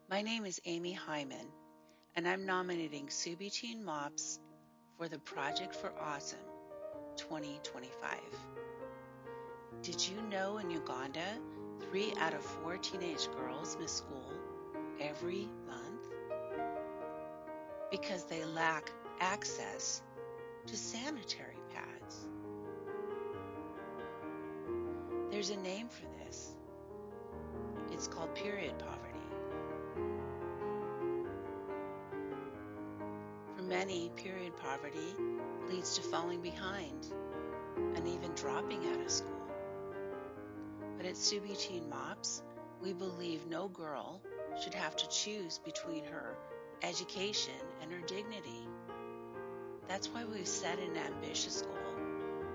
My name is Amy Hyman, and I'm nominating Suubi Teen MOPS for the Project for Awesome 2025. Did you know in Uganda, 3 out of 4 teenage girls miss school every month because they lack access to sanitary pads? There's a name for this. It's called period poverty. For many, period poverty leads to falling behind and even dropping out of school. But at Suubi Teen MOPS, we believe no girl should have to choose between her education and her dignity. That's why we've set an ambitious goal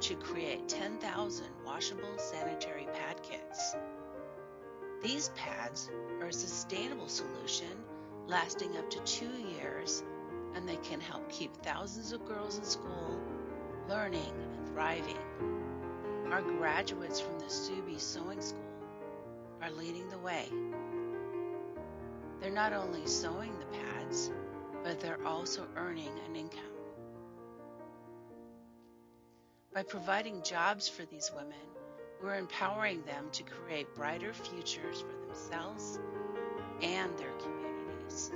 to create 10,000 washable sanitary pad kits. These pads are a sustainable solution lasting up to 2 years, and they can help keep thousands of girls in school learning and thriving. Our graduates from the Suubi Sewing School are leading the way. They're not only sewing the pads, but they're also earning an income. By providing jobs for these women, we're empowering them to create brighter futures for themselves and their communities.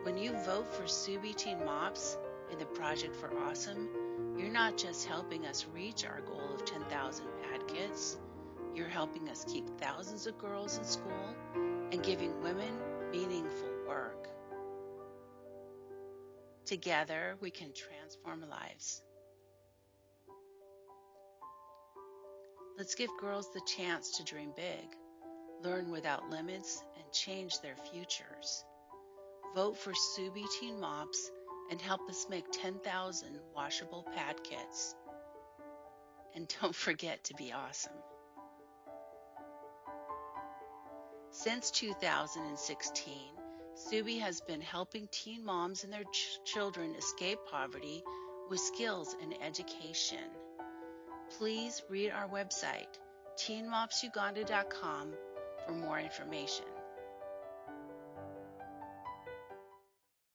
When you vote for Suubi Teen MOPS in the Project for Awesome, you're not just helping us reach our goal of 10,000 pad kits, you're helping us keep thousands of girls in school and giving women meaningful work. Together, we can transform lives. Let's give girls the chance to dream big, learn without limits, and change their futures. Vote for Suubi Teen MOPS and help us make 10,000 washable pad kits. And don't forget to be awesome. Since 2016, Suubi has been helping teen moms and their children escape poverty with skills and education. Please read our website, teenmopsuganda.com, for more information.